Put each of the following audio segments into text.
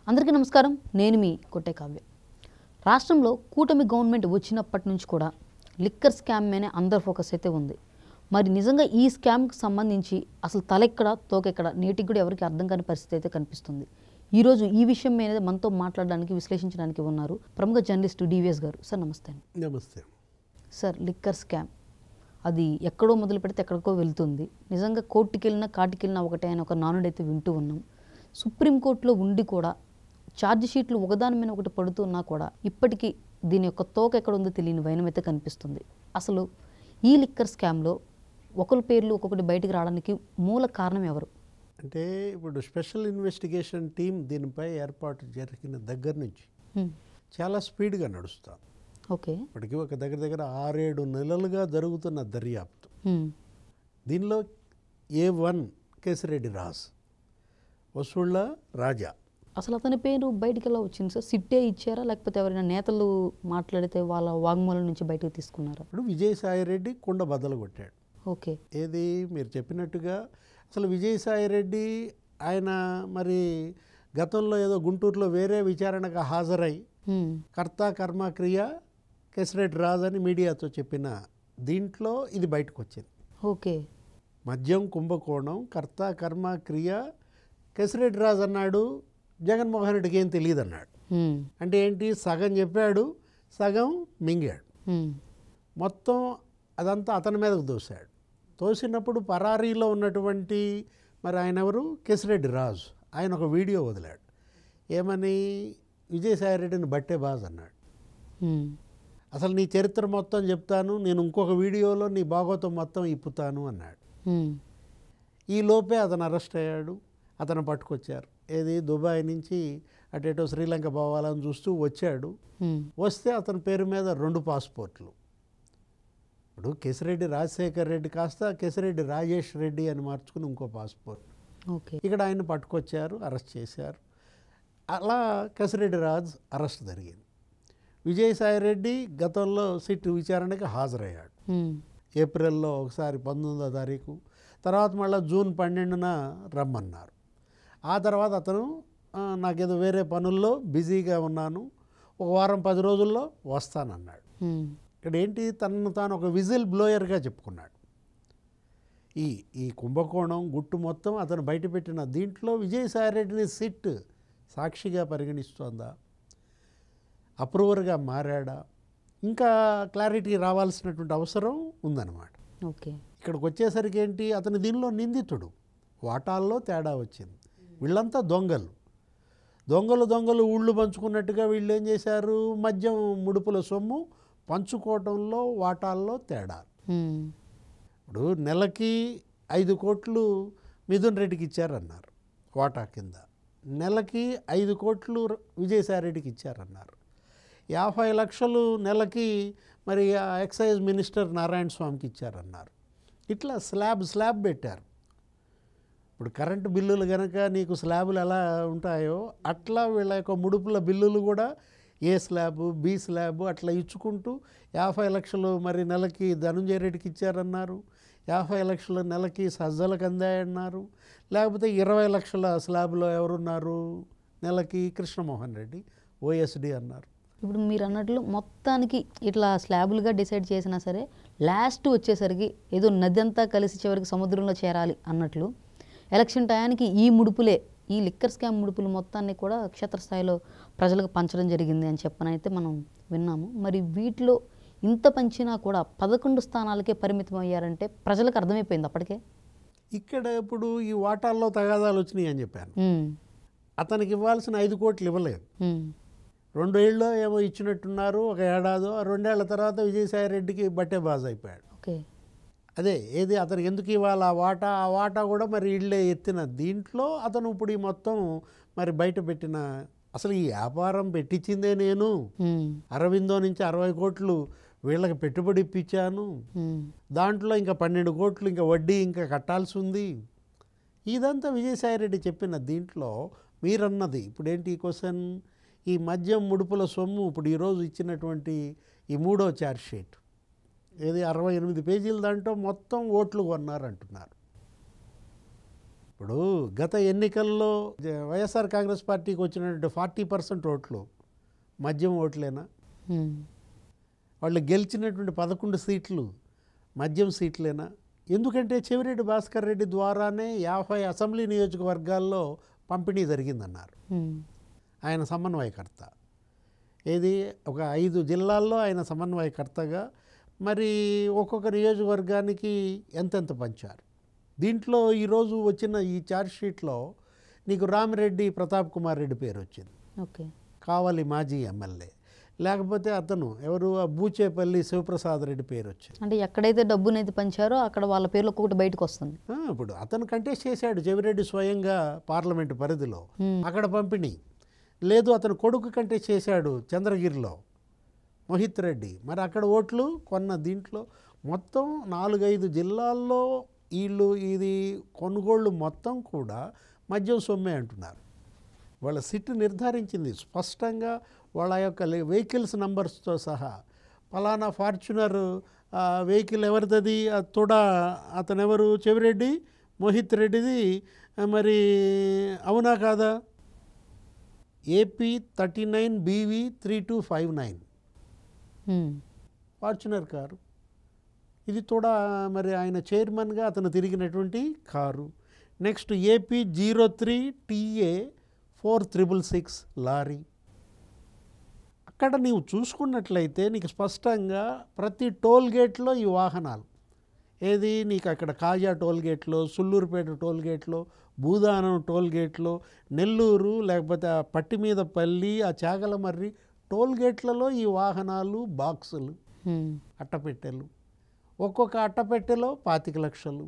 అందరికీ నమస్కారం. నేను మీ కొట్టే కావ్య. రాష్ట్రంలో కూటమి గవర్నమెంట్ వచ్చినప్పటి నుంచి కూడా లిక్కర్ స్కామ్ మీదే అందరి ఫోకస్ అయితే ఉంది. మరి నిజంగా ఈ స్కామ్కి సంబంధించి అసలు తలెక్కడ తోకెక్కడ నేటికి కూడా ఎవరికి అర్థం కాని పరిస్థితి అయితే కనిపిస్తుంది. ఈరోజు ఈ విషయం మీద మనతో మాట్లాడడానికి విశ్లేషించడానికి ఉన్నారు ప్రముఖ జర్నలిస్టు డివిఎస్ గారు. సార్ నమస్తే. నమస్తే సార్, లిక్కర్ స్కామ్ అది ఎక్కడో మొదలు పెడితే ఎక్కడికో వెళ్తుంది. నిజంగా కోర్టుకి వెళ్ళినా కాటికి వెళ్ళినా ఒకటే అని ఒక నానుడైతే వింటూ ఉన్నాం. సుప్రీంకోర్టులో ఉండి కూడా ఛార్జ్ షీట్లు ఒకదాని మీద ఒకటి పడుతున్నా కూడా ఇప్పటికీ దీని యొక్క తోక ఎక్కడ ఉందో తెలియని వైనం అయితే కనిపిస్తుంది. అసలు ఈ లిక్కర్ స్కామ్లో ఒకరి పేర్లు ఒక్కొక్కటి బయటికి రావడానికి మూల కారణం ఎవరు? అంటే ఇప్పుడు స్పెషల్ ఇన్వెస్టిగేషన్ టీం దీనిపై ఏర్పాటు జరిగిన దగ్గర నుంచి చాలా స్పీడ్గా నడుస్తాం. ఓకే, ఇప్పటికీ ఒక దగ్గర 6-7 నెలలుగా జరుగుతున్న దర్యాప్తు. దీనిలో A1 కేసిరెడ్డి రాజ్, వసూళ్ళ రాజా. అసలు అతని పేరు బయటికి ఎలా వచ్చింది సార్? సిట్టే ఇచ్చారా లేకపోతే ఎవరైనా నేతలు మాట్లాడితే వాళ్ళ వాగ్మూలం నుంచి బయటకు తీసుకున్నారా? ఇప్పుడు విజయసాయిరెడ్డి కుండ బద్దలు కొట్టాడు. ఓకే, ఏది మీరు చెప్పినట్టుగా అసలు విజయసాయిరెడ్డి ఆయన మరి గతంలో ఏదో గుంటూరులో వేరే విచారణకు హాజరై కర్త కర్మ క్రియ కేసిరెడ్డి రాజ్ అని మీడియాతో చెప్పిన దీంట్లో ఇది బయటకు వచ్చింది. ఓకే, మద్యం కుంభకోణం కర్త కర్మ క్రియ కేసిరెడ్డి రాజ్ అన్నాడు, జగన్మోహన్ రెడ్డికి ఏం తెలియదు అన్నాడు. అంటే ఏంటి, సగం చెప్పాడు సగం మింగాడు. మొత్తం అదంతా అతని మీదకు దోశాడు. తోసినప్పుడు పరారీలో ఉన్నటువంటి మరి ఆయన ఎవరు, కేసిరెడ్డి రాజు, ఆయన ఒక వీడియో వదిలాడు. ఏమని, విజయసాయిరెడ్డిని బట్టే బాజ్ అన్నాడు. అసలు నీ చరిత్ర మొత్తం చెప్తాను, నేను ఇంకొక వీడియోలో నీ భాగవతం మొత్తం ఇప్పుతాను అన్నాడు. ఈ లోపే అతను అరెస్ట్ అయ్యాడు. అతను పట్టుకొచ్చారు. ఏది, దుబాయ్ నుంచి అటేటో శ్రీలంక పోవాలని చూస్తూ వచ్చాడు. వస్తే అతని పేరు మీద 2 పాస్పోర్ట్లు. ఇప్పుడు కేసిరెడ్డి రాజశేఖర్ రెడ్డి కాస్త కేసిరెడ్డి రాజేష్ రెడ్డి అని మార్చుకుని ఇంకో పాస్పోర్ట్. ఓకే, ఇక్కడ ఆయన పట్టుకొచ్చారు, అరెస్ట్ చేశారు. అలా కేసిరెడ్డి రాజ్ అరెస్ట్ జరిగింది. విజయసాయిరెడ్డి గతంలో సిట్ విచారణకి హాజరయ్యాడు. ఏప్రిల్లో ఒకసారి 19వ తారీఖు, తర్వాత మళ్ళీ జూన్ 12న రమ్మన్నారు. ఆ తర్వాత అతను నాకేదో వేరే పనుల్లో బిజీగా ఉన్నాను, ఒక వారం 10 రోజుల్లో వస్తానన్నాడు. ఇక్కడ ఏంటి, తనను తాను ఒక విజిల్ బ్లోయర్గా చెప్పుకున్నాడు. ఈ కుంభకోణం గుట్టు మొత్తం అతను బయటపెట్టిన దీంట్లో విజయసాయిరెడ్డిని సిట్ సాక్షిగా పరిగణిస్తోందా, అప్రూవర్గా మారాడా, ఇంకా క్లారిటీ రావాల్సినటువంటి అవసరం ఉందన్నమాట. ఓకే, ఇక్కడికి వచ్చేసరికి ఏంటి, అతను దీనిలో నిందితుడు. వాటాల్లో తేడా వచ్చింది. వీళ్ళంతా దొంగలు ఊళ్ళు పంచుకున్నట్టుగా వీళ్ళు ఏం చేశారు, మద్యం ముడుపుల సొమ్ము పంచుకోవటంలో వాటాల్లో తేడా. ఇప్పుడు నెలకి 5 కోట్లు మిథున్ రెడ్డికి ఇచ్చారన్నారు వాటా కింద, నెలకి 5 కోట్లు విజయసాయిరెడ్డికి ఇచ్చారన్నారు. 50 లక్షలు నెలకి మరి ఎక్సైజ్ మినిస్టర్ నారాయణ స్వామికి ఇచ్చారన్నారు. ఇట్లా స్లాబ్ పెట్టారు. ఇప్పుడు కరెంటు బిల్లులు కనుక నీకు స్లాబులు ఎలా ఉంటాయో అట్లా వీళ్ళ యొక్క ముడుపుల బిల్లులు కూడా ఏ స్లాబు బి స్లాబు అట్లా ఇచ్చుకుంటూ 50 లక్షలు మరి నెలకి ధనుంజయ రెడ్డికి ఇచ్చారన్నారు, 50 లక్షలు నెలకి సజ్జలకు అందాయన్నారు, లేకపోతే 20 లక్షల స్లాబ్లో ఎవరున్నారు నెలకి, కృష్ణమోహన్ రెడ్డి ఓఎస్డి అన్నారు. ఇప్పుడు మీరు అన్నట్లు మొత్తానికి ఇట్లా స్లాబులుగా డిసైడ్ చేసినా సరే లాస్ట్ వచ్చేసరికి ఏదో నది అంతా కలిసి చివరికి సముద్రంలో చేరాలి అన్నట్లు ఎలక్షన్ టయానికి ఈ ముడుపులే, ఈ లిక్కర్ స్కామ్ ముడుపులు మొత్తాన్ని కూడా క్షేత్రస్థాయిలో ప్రజలకు పంచడం జరిగింది అని చెప్పనైతే మనం విన్నాము. మరి వీటిలో ఇంత పంచినా కూడా 11 స్థానాలకే పరిమితం అయ్యారంటే ప్రజలకు అర్థమైపోయింది అప్పటికే. ఇక్కడ ఇప్పుడు ఈ వాటాల్లో తగాదాలు వచ్చినాయి అని చెప్పాను. అతనికి ఇవ్వాల్సిన 5 కోట్లు ఇవ్వలేదు. 2 ఏళ్ళు ఏమో ఇచ్చినట్టున్నారు, ఒక ఏడాదో. 2 ఏళ్ల తర్వాత విజయసాయిరెడ్డికి బట్టే బాజ్ అయిపోయాడు. ఓకే, అదే ఏది, అతనికి ఎందుకు ఇవ్వాలి ఆ వాటా కూడా మరి ఇళ్ళే ఎత్తిన దీంట్లో అతను ఇప్పుడు ఈ మొత్తం మరి బయట పెట్టిన, అసలు ఈ వ్యాపారం పెట్టించిందే నేను, అరవిందో నుంచి 60 కోట్లు వీళ్ళకి పెట్టుబడి ఇప్పించాను, దాంట్లో ఇంకా 12 కోట్లు ఇంకా వడ్డీ ఇంకా కట్టాల్సి ఉంది. ఇదంతా విజయసాయిరెడ్డి చెప్పిన దీంట్లో మీరన్నది ఇప్పుడు ఏంటి ఈ క్వశ్చన్, ఈ మద్యం ముడుపుల సొమ్ము ఇప్పుడు ఈరోజు ఇచ్చినటువంటి ఈ 3వ ఛార్జ్ షీట్ ఏది 68 పేజీల దాంట్లో మొత్తం ఓట్లు కొన్నారంటున్నారు. ఇప్పుడు గత ఎన్నికల్లో వైఎస్ఆర్ కాంగ్రెస్ పార్టీకి వచ్చినటువంటి 40% ఓట్లు మద్యం ఓట్లేనా? వాళ్ళు గెలిచినటువంటి 11 సీట్లు మద్యం సీట్లేనా? ఎందుకంటే చెవిరెడ్డి భాస్కర్ రెడ్డి ద్వారానే 50 అసెంబ్లీ నియోజకవర్గాల్లో పంపిణీ జరిగిందన్నారు. ఆయన సమన్వయకర్త. ఏది ఒక 5 జిల్లాల్లో ఆయన సమన్వయకర్తగా మరి ఒక్కొక్క నియోజకవర్గానికి ఎంతెంత పంచారు. దీంట్లో ఈరోజు వచ్చిన ఈ ఛార్జ్ షీట్లో నీకు రామిరెడ్డి ప్రతాప్ కుమార్ రెడ్డి పేరు వచ్చింది. ఓకే. కావలి మాజీ ఎమ్మెల్యే. లేకపోతే అతను ఎవరు బూచేపల్లి శివప్రసాద్ రెడ్డి పేరు వచ్చింది. అంటే ఎక్కడైతే డబ్బునైతే పంచారో అక్కడ వాళ్ళ పేర్లు ఒక్కొక్కటి బయటకు వస్తుంది. ఇప్పుడు అతను కంటెస్ట్ చేశాడు చెవిరెడ్డి స్వయంగా పార్లమెంటు పరిధిలో, అక్కడ పంపిణీ లేదు. అతను కొడుకు కంటెస్ట్ చేశాడు చంద్రగిరిలో మోహిత్ రెడ్డి, మరి అక్కడ ఓట్లు కొన్న. దీంట్లో మొత్తం 4-5 జిల్లాల్లో వీళ్ళు ఇది కొనుగోళ్ళు మొత్తం కూడా మద్యం సొమ్మే అంటున్నారు. వాళ్ళ సిట్ నిర్ధారించింది స్పష్టంగా వాళ్ళ యొక్క వెహికల్స్ నంబర్స్తో సహా. ఫలానా ఫార్చునర్ వెహికల్ ఎవరిది, తొడ అతనెవరు, చెవిరెడ్డి మోహిత్ రెడ్డిది, మరి అవునా కాదా? AP 39 BV 3259 Fortuner car. ఇది తొడ మరి ఆయన చైర్మన్గా అతను తిరిగినటువంటి car. Next AP 03 TA 4666 lorry. అక్కడ నీవు చూసుకున్నట్లయితే నీకు స్పష్టంగా ప్రతి టోల్ గేట్లో ఈ వాహనాలు. ఏది నీకు అక్కడ కాజా టోల్ గేట్లో, సుల్లూరుపేట టోల్ గేట్లో, భూదానం టోల్ గేట్లో, నెల్లూరు లేకపోతే ఆ పట్టి మీద పల్లి, ఆ చాగలమర్రి టోల్ గేట్లలో ఈ వాహనాలు బాక్సులు, అట్టపెట్టెలు. ఒక్కొక్క అట్టపెట్టెలో 25 లక్షలు.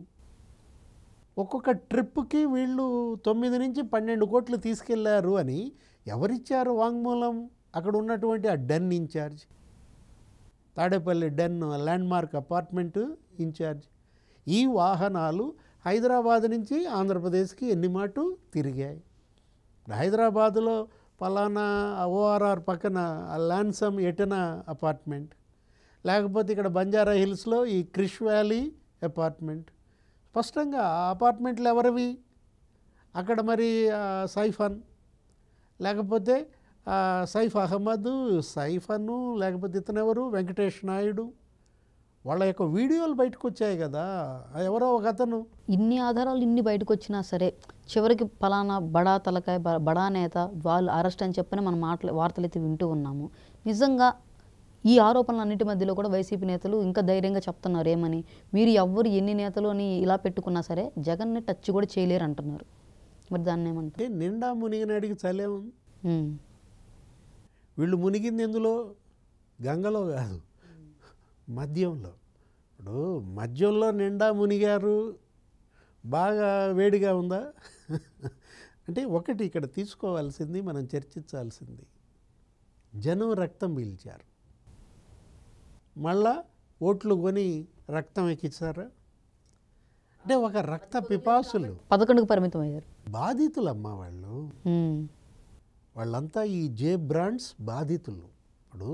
ఒక్కొక్క ట్రిప్కి వీళ్ళు 9 నుంచి 12 కోట్లు తీసుకెళ్లారు అని ఎవరిచ్చారు వాంగ్మూలం? అక్కడ ఉన్నటువంటి ఆ den incharge, Tadepalli den landmark apartment incharge. ఈ వాహనాలు హైదరాబాద్ నుంచి ఆంధ్రప్రదేశ్కి ఎన్ని మాటు తిరిగాయి. హైదరాబాదులో పలానా ORR పక్కన ల్యాన్సమ్ ఎటనా అపార్ట్మెంట్, లేకపోతే ఇక్కడ బంజారా హిల్స్లో ఈ క్రిష్ వ్యాలీ అపార్ట్మెంట్. స్పష్టంగా ఆ అపార్ట్మెంట్లు ఎవరివి? అక్కడ మరి సైఫన్, లేకపోతే సైఫ్ అహ్మద్, సైఫను, లేకపోతే ఇతనెవరు వెంకటేష్ నాయుడు. వాళ్ళ యొక్క వీడియోలు బయటకు వచ్చాయి కదా. ఎవరో ఒక అతను. ఇన్ని ఆధారాలు ఇన్ని బయటకు వచ్చినా సరే చివరికి ఫలానా బడా తలకాయ బడా నేత వాళ్ళు అరెస్ట్ అని చెప్పని మనం వార్తలు అయితే వింటూ ఉన్నాము. నిజంగా ఈ ఆరోపణలన్నిటి మధ్యలో కూడా వైసీపీ నేతలు ఇంకా ధైర్యంగా చెప్తున్నారు ఏమని, మీరు ఎవ్వరు ఎన్ని నేతలు అని ఇలా పెట్టుకున్నా సరే జగన్ని టచ్ కూడా చేయలేరు అంటున్నారు. మరి దాన్ని ఏమంటే నిండా మునిగినాడికి చలేము. వీళ్ళు మునిగింది ఎందులో? గంగలో కాదు, మద్యంలో. ఇప్పుడు మద్యంలో నిండా మునిగారు, బాగా వేడిగా ఉందా? అంటే ఒకటి ఇక్కడ తీసుకోవాల్సింది, మనం చర్చించాల్సింది, జనం రక్తం పీల్చారు, మళ్ళా ఓట్లు కొని రక్తం ఎక్కించారా? అంటే ఒక రక్త పిపాసులు 11కు పరిమితం అయ్యారు. బాధితులమ్మా వాళ్ళు. వాళ్ళంతా ఈ జే బ్రాండ్స్ బాధితులు. ఇప్పుడు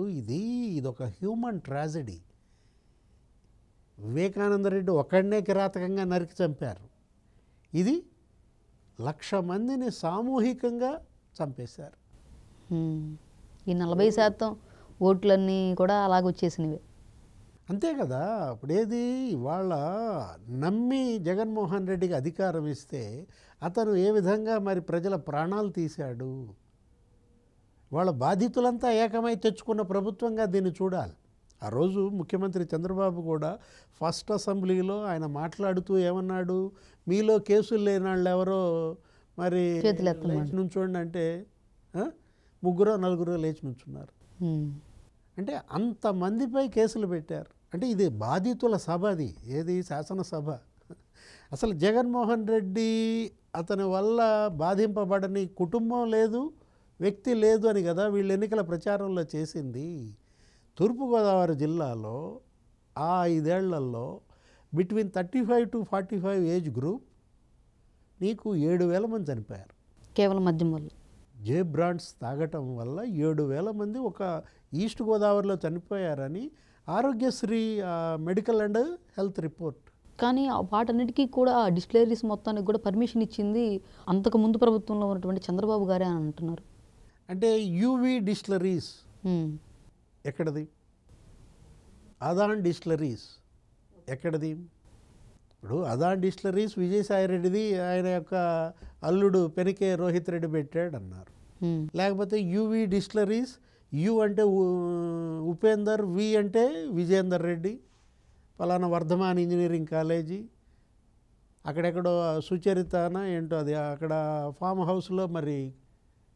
ఇదొక హ్యూమన్ ట్రాజడీ. వివేకానంద రెడ్డి ఒకడనే కిరాతకంగా నరికి చంపారు. ఇది 1,00,000 మందిని సామూహికంగా చంపేశారు. ఈ 40% ఓట్లన్నీ కూడా అలాగొచ్చేసినవి. అంతే కదా. ఇప్పుడు ఏది వాళ్ళ నమ్మి జగన్మోహన్ రెడ్డికి అధికారం ఇస్తే అతను ఏ విధంగా మరి ప్రజల ప్రాణాలు తీశాడు. వాళ్ళ బాధితులంతా ఏకమై తెచ్చుకున్న ప్రభుత్వంగా దీన్ని చూడాలి. ఆ రోజు ముఖ్యమంత్రి చంద్రబాబు కూడా ఫస్ట్ అసెంబ్లీలో ఆయన మాట్లాడుతూ ఏమన్నాడు, మీలో కేసులు లేని వాళ్ళు ఎవరో మరి లేచి నుంచోండి అంటే 3-4 లేచి నుంచున్నారు. అంటే అంతమందిపై కేసులు పెట్టారు. అంటే ఇది బాధితుల సభ, అది ఏది శాసనసభ. అసలు జగన్మోహన్ రెడ్డి అతని వల్ల బాధింపబడని కుటుంబం లేదు, వ్యక్తి లేదు అని కదా వీళ్ళు ఎన్నికల ప్రచారంలో చేసింది. తూర్పుగోదావరి జిల్లాలో ఆ 5 ఏళ్లలో బిట్వీన్ 35 to 45 ఏజ్ గ్రూప్ నీకు 7,000 మంది చనిపోయారు కేవలం మద్యం వల్ల. జే బ్రాండ్స్ తాగటం వల్ల 7,000 మంది ఒక ఈస్ట్ గోదావరిలో చనిపోయారని Aarogyasri medical and health report. కానీ వాటన్నిటికీ కూడా ఆ డిస్టిలరీస్ మొత్తానికి కూడా పర్మిషన్ ఇచ్చింది అంతకు ముందు ప్రభుత్వంలో ఉన్నటువంటి చంద్రబాబు గారే అని అంటున్నారు. అంటే యూవి డిస్టిలరీస్ ఎక్కడది? అదాన్ డిస్టిలరీస్ ఎక్కడది? ఇప్పుడు అదాన్ డిస్టిలరీస్ విజయసాయిరెడ్డిది, ఆయన యొక్క అల్లుడు పెనికే రోహిత్ రెడ్డి పెట్టాడు అన్నారు. లేకపోతే యూవి డిస్టిలరీస్, యు అంటే ఉపేందర్, వి అంటే విజయేందర్ రెడ్డి, ఫలానా వర్ధమాన్ ఇంజనీరింగ్ కాలేజీ, అక్కడెక్కడో సుచరితాన ఏంటో అది, అక్కడ ఫామ్ హౌస్లో మరి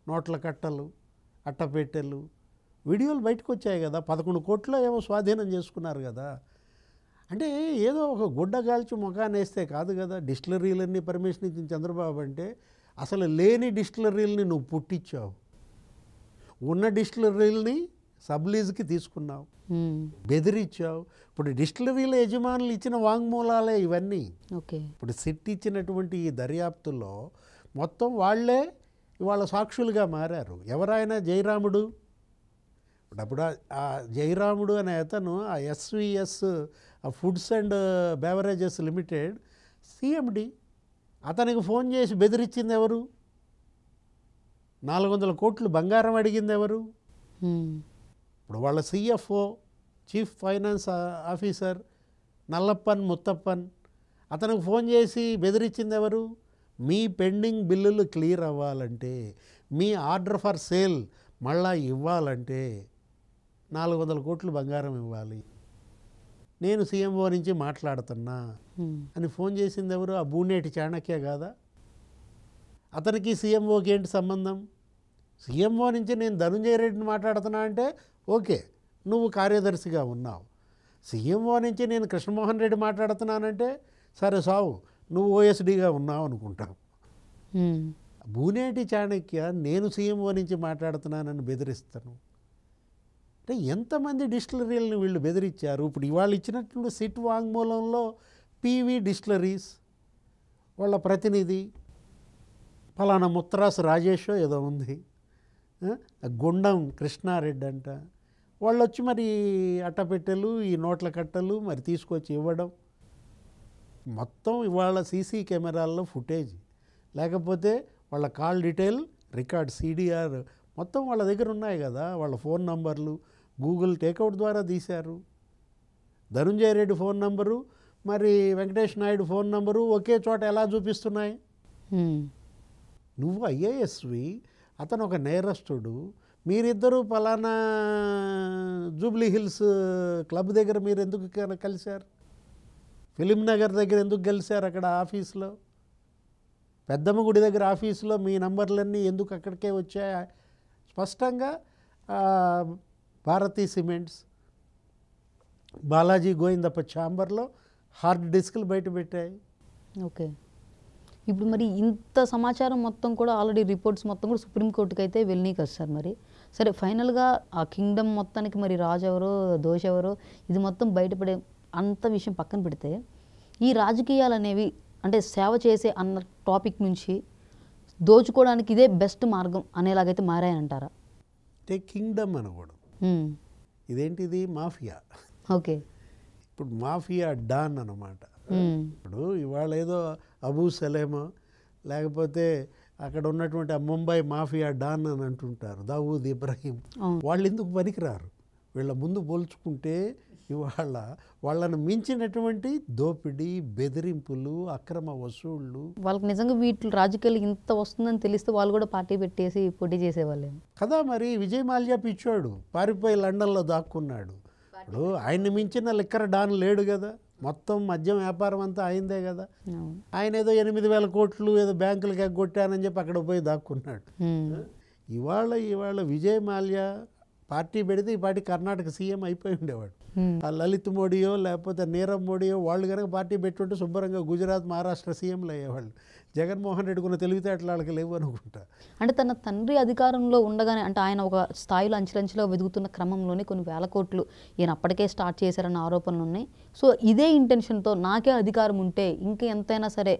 నోట్ల కట్టలు, అట్టపెట్టెలు, వీడియోలు బయటకు వచ్చాయి కదా. 11 కోట్లు ఏమో స్వాధీనం చేసుకున్నారు కదా. అంటే ఏదో ఒక గుడ్డ గాల్చి ముఖాన్ని వేస్తే కాదు కదా. డిస్టిలరీలన్నీ పర్మిషన్ ఇచ్చిన చంద్రబాబు అంటే అసలు లేని డిస్టిలరీలని నువ్వు పుట్టించావు, ఉన్న డిస్టిలరీలని సబ్లీజ్కి తీసుకున్నావు, బెదిరించావు. ఇప్పుడు డిస్టిలరీల యజమానులు ఇచ్చిన వాంగ్మూలాలే ఇవన్నీ. ఓకే, ఇప్పుడు సిట్ ఇచ్చినటువంటి ఈ దర్యాప్తులో మొత్తం వాళ్ళే ఇవాళ సాక్షులుగా మారారు. ఎవరైనా జయరాముడు, అప్పుడు ఆ జయరాముడు అనే అతను ఆ SVS foods and beverages limited CMD, అతనికి ఫోన్ చేసి బెదిరించింది ఎవరు? 400 కోట్లు బంగారం అడిగింది ఎవరు? ఇప్పుడు వాళ్ళ CFO, chief finance officer Nallappan Muthappan, అతనికి ఫోన్ చేసి బెదిరించింది ఎవరు? మీ పెండింగ్ బిల్లులు క్లియర్ అవ్వాలంటే, మీ ఆర్డర్ ఫర్ సేల్ మళ్ళా ఇవ్వాలంటే 400 కోట్లు బంగారం ఇవ్వాలి, నేను సీఎంఓ నుంచి మాట్లాడుతున్నా అని ఫోన్ చేసింది ఎవరు? ఆ బూనేటి చాణక్య కాదా? అతనికి సీఎంఓకి ఏంటి సంబంధం? సీఎంఓ నుంచి నేను ధనుంజయ రెడ్డిని మాట్లాడుతున్నా అంటే ఓకే, నువ్వు కార్యదర్శిగా ఉన్నావు. సీఎంఓ నుంచి నేను కృష్ణమోహన్ రెడ్డి మాట్లాడుతున్నానంటే సరే సావు, నువ్వు ఓఎస్డీగా ఉన్నావు అనుకుంటావు. బూనేటి చాణక్య నేను సీఎంఓ నుంచి మాట్లాడుతున్నానని బెదిరిస్తాను అంటే ఎంతమంది డిస్టిలరీలను వీళ్ళు బెదిరించారు. ఇప్పుడు ఇవాళ ఇచ్చినటువంటి సిట్ వాంగ్మూలంలో పివి డిస్టిలరీస్ వాళ్ళ ప్రతినిధి ఫలానా ముత్తరాసు రాజేష్ ఏదో ఉంది, గుండం కృష్ణారెడ్డి అంట, వాళ్ళు వచ్చి మరి అట్టపెట్టెలు, ఈ నోట్ల కట్టలు మరి తీసుకొచ్చి ఇవ్వడం, మొత్తం ఇవాళ సీసీ కెమెరాల్లో ఫుటేజ్, లేకపోతే వాళ్ళ కాల్ డీటెయిల్ రికార్డ్ సిడిఆర్ మొత్తం వాళ్ళ దగ్గర ఉన్నాయి కదా. వాళ్ళ ఫోన్ నంబర్లు గూగుల్ టేక్అవుట్ ద్వారా తీశారు. ధనుంజయ రెడ్డి ఫోన్ నంబరు మరి వెంకటేష్ నాయుడు ఫోన్ నంబరు ఒకే చోట ఎలా చూపిస్తున్నాయి? నువ్వు ఐఏఎస్వి, అతను ఒక నేరస్తుడు, మీరిద్దరూ పలానా జూబ్లీ హిల్స్ క్లబ్ దగ్గర మీరు ఎందుకు కలిశారు? ఫిలిం నగర్ దగ్గర ఎందుకు కలిశారు? అక్కడ ఆఫీస్లో పెద్దమ్మ గుడి దగ్గర ఆఫీసులో మీ నంబర్లన్నీ ఎందుకు అక్కడికే వచ్చాయి? స్పష్టంగా భారతీ సిమెంట్స్, బాలాజీ గోవిందప్ప ఛాంబర్లో హార్డ్ డిస్క్లు బయట పెట్టాయి. ఓకే, ఇప్పుడు మరి ఇంత సమాచారం మొత్తం కూడా ఆల్రెడీ రిపోర్ట్స్ మొత్తం కూడా సుప్రీంకోర్టుకి అయితే వెళ్ళినాయి కదా సార్. మరి సరే ఫైనల్గా ఆ కింగ్డమ్ మొత్తానికి మరి రాజు ఎవరో దోష ఎవరో ఇది మొత్తం బయటపడే అంత విషయం పక్కన పెడితే, ఈ రాజకీయాలు అనేవి అంటే సేవ చేసే అన్న టాపిక్ నుంచి దోచుకోవడానికి ఇదే బెస్ట్ మార్గం అనేలాగైతే మారాయంటారా? అంటే కింగ్డమ్ అనకూడదు, ఇదేంటిది మాఫియా. ఓకే, ఇప్పుడు మాఫియా డాన్ అన్నమాట. ఇప్పుడు ఇవాళ ఏదో అబూ సలేమో లేకపోతే అక్కడ ఉన్నటువంటి ఆ ముంబై మాఫియా డాన్ అని అంటుంటారు, దావూద్ ఇబ్రహీం, వాళ్ళు ఎందుకు పనికిరారు? వీళ్ళ ముందు పోల్చుకుంటే ఇవాళ వాళ్ళను మించినటువంటి దోపిడీ, బెదిరింపులు, అక్రమ వసూళ్ళు. వాళ్ళకి నిజంగా వీటి రాజకీయాలు ఇంత వస్తుందని తెలిస్తే వాళ్ళు కూడా పార్టీ పెట్టేసి పోటీ చేసేవాళ్ళే కదా. మరి విజయ్ మాల్యా పిచ్చోడు పారిపోయి లండన్లో దాక్కున్నాడు. ఇప్పుడు ఆయన్ని మించిన లిక్కర్ డాన్ లేడు కదా. మొత్తం మద్యం వ్యాపారం అంతా అయిందే కదా. ఆయన ఏదో 8,000 కోట్లు ఏదో బ్యాంకులకు ఎగ్గొట్టానని చెప్పి అక్కడ పోయి దాక్కున్నాడు. ఇవాళ విజయ్ మాల్యా పార్టీ పెడితే ఈ పార్టీ కర్ణాటక సీఎం అయిపోయి ఉండేవాడు. ఆ లలిత్ మోడీయో లేకపోతే నీరవ్ మోడీయో వాళ్ళు కనుక పార్టీ పెట్టుంటే శుభ్రంగా గుజరాత్, మహారాష్ట్ర సీఎంలు అయ్యేవాళ్ళు. జగన్మోహన్ రెడ్డి కొన్ని తెలివితేటలు వాళ్ళకి లేవు అనుకుంటా. అంటే తన తండ్రి అధికారంలో ఉండగానే, అంటే ఆయన ఒక స్థాయిలో అంచెలంచెలో వెదుగుతున్న క్రమంలోనే కొన్ని వేల కోట్లు ఈయన అప్పటికే స్టార్ట్ చేశారన్న ఆరోపణలు ఉన్నాయి. సో ఇదే ఇంటెన్షన్తో నాకే అధికారం ఉంటే ఇంకా ఎంతైనా సరే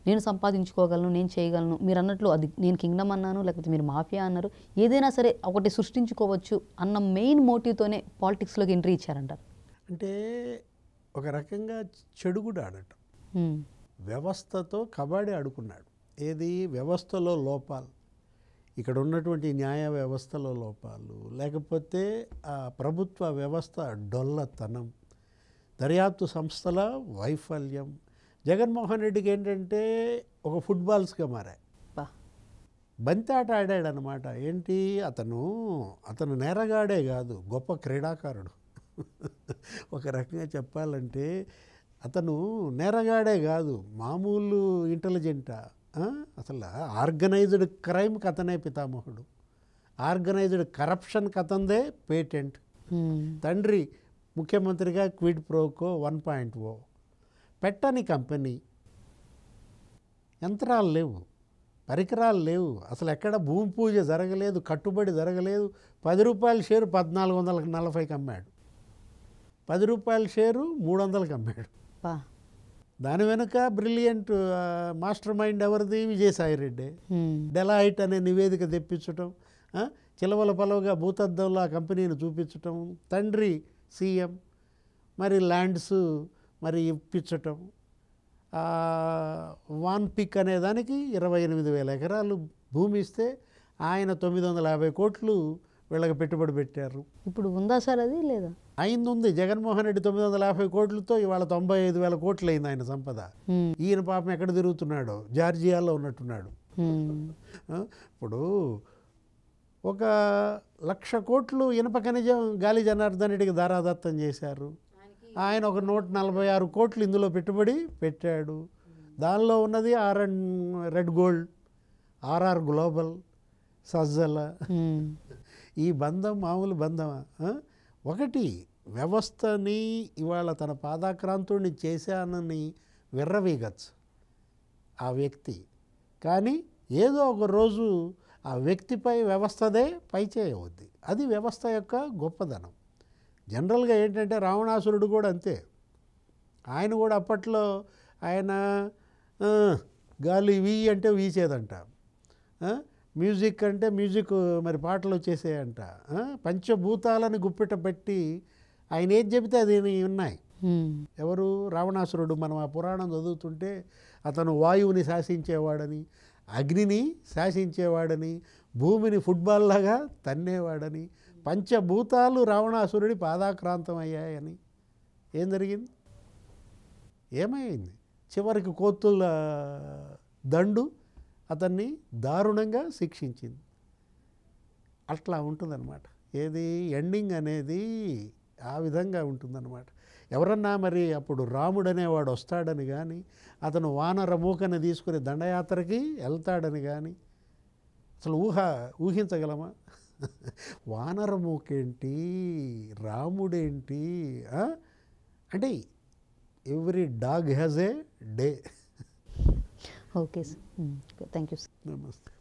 నేను సంపాదించుకోగలను, నేను చేయగలను, మీరు అన్నట్లు అది నేను కింగ్డమ్ అన్నాను లేకపోతే మీరు మాఫియా అన్నారు, ఏదైనా సరే ఒకటి సృష్టించుకోవచ్చు అన్న మెయిన్ మోటివ్తోనే పాలిటిక్స్లోకి ఎంట్రీ ఇచ్చారంటారు. అంటే ఒక రకంగా చెడు కూడా ఆడటం. వ్యవస్థతో కబడ్డీ ఆడుకున్నాడు. ఏది వ్యవస్థలో లోపాలు, ఇక్కడ ఉన్నటువంటి న్యాయ వ్యవస్థలో లోపాలు, లేకపోతే ఆ ప్రభుత్వ వ్యవస్థ డొల్లతనం, దర్యాప్తు సంస్థల వైఫల్యం. జగన్మోహన్ రెడ్డికి ఏంటంటే ఒక ఫుట్బాల్స్గా మారాయి. బంతి ఆట ఆడాడనమాట. ఏంటి అతను నేరగాడే కాదు, గొప్ప క్రీడాకారుడు. ఒక రకంగా చెప్పాలంటే అతను నేరగాడే కాదు, మామూలు ఇంటెలిజెంటా. అసలు ఆర్గనైజ్డ్ క్రైమ్కి అతనే పితామహుడు, ఆర్గనైజ్డ్ కరప్షన్కి అతందే పేటెంట్. తండ్రి ముఖ్యమంత్రిగా క్విడ్ ప్రోకో 1.0, పెట్టని కంపెనీ, యంత్రాలు లేవు, పరికరాలు లేవు, అసలు ఎక్కడ భూమి పూజ జరగలేదు, కట్టుబడి జరగలేదు. 10 రూపాయల షేరు 1440కి అమ్మాడు, 10 రూపాయల షేరు 300కి అమ్మాడు. దాని వెనుక బ్రిలియంట్ మాస్టర్ మైండ్ ఎవరిది? విజయసాయిరెడ్డి. డెలాయిట్ అనే నివేదిక తెప్పించటం, చిలవల పలవగా భూతద్దంలో ఆ కంపెనీని చూపించటం, తండ్రి సీఎం, మరి ల్యాండ్స్ మరి ఇప్పించటం. వాన్ పిక్ అనే దానికి 28,000 ఎకరాలు భూమి ఇస్తే ఆయన 950 కోట్లు వీళ్ళకి పెట్టుబడి పెట్టారు. ఇప్పుడు ఉందా సార్ అది? లేదా? ఉంది. జగన్మోహన్ రెడ్డి 950 కోట్లతో ఇవాళ 95,000 కోట్లు అయింది ఆయన సంపద. ఈయన పాపం ఎక్కడ తిరుగుతున్నాడో, జార్జియాలో ఉన్నట్టున్నాడు. ఇప్పుడు 1,00,000 కోట్లు ఇనుప ఖనిజం గాలి జనార్దన్ రెడ్డికి దారాదత్తం చేశారు. ఆయన ఒక 146 కోట్లు ఇందులో పెట్టుబడి పెట్టాడు. దానిలో ఉన్నది red gold, RR global, Sajjala. ఈ బంధం మామూలు బంధమా? ఒకటి వ్యవస్థని ఇవాళ తన పాదాక్రాంతుడిని చేశానని విర్రవీగచ్చు ఆ వ్యక్తి, కానీ ఏదో ఒక రోజు ఆ వ్యక్తిపై వ్యవస్థదే పై చేయవద్ది. అది వ్యవస్థ యొక్క గొప్పదనం. జనరల్గా ఏంటంటే రావణాసురుడు కూడా అంతే. ఆయన కూడా అప్పట్లో ఆయన గాలి అంటే వీచేదంట, మ్యూజిక్ అంటే మ్యూజిక్ మరి పాటలు వచ్చేసాయంట. పంచభూతాలను గుప్పిట పెట్టి ఆయన ఏది చెబితే అది ఉన్నాయి. ఎవరు? రావణాసురుడు. మనం ఆ పురాణం చదువుతుంటే అతను వాయువుని శాసించేవాడని, అగ్నిని శాసించేవాడని, భూమిని ఫుట్బాల్ లాగా తన్నేవాడని, పంచభూతాలు రావణాసురుడి పాదాక్రాంతం అయ్యాయని. ఏం జరిగింది? ఏమైంది? చివరికి కోతుల దండు అతన్ని దారుణంగా శిక్షించింది. అట్లా ఉంటుందన్నమాట. ఏది ఎండింగ్ అనేది ఆ విధంగా ఉంటుందన్నమాట. ఎవరన్నా మరి అప్పుడు రాముడు అనేవాడు వస్తాడని కానీ, అతను వానర మూకని తీసుకుని దండయాత్రకి వెళ్తాడని కానీ అసలు ఊహించగలమా? వానర మూకేంటి, రాముడేంటి? అంటే every dog has a day. Okay sir, thank you sir. నమస్తే.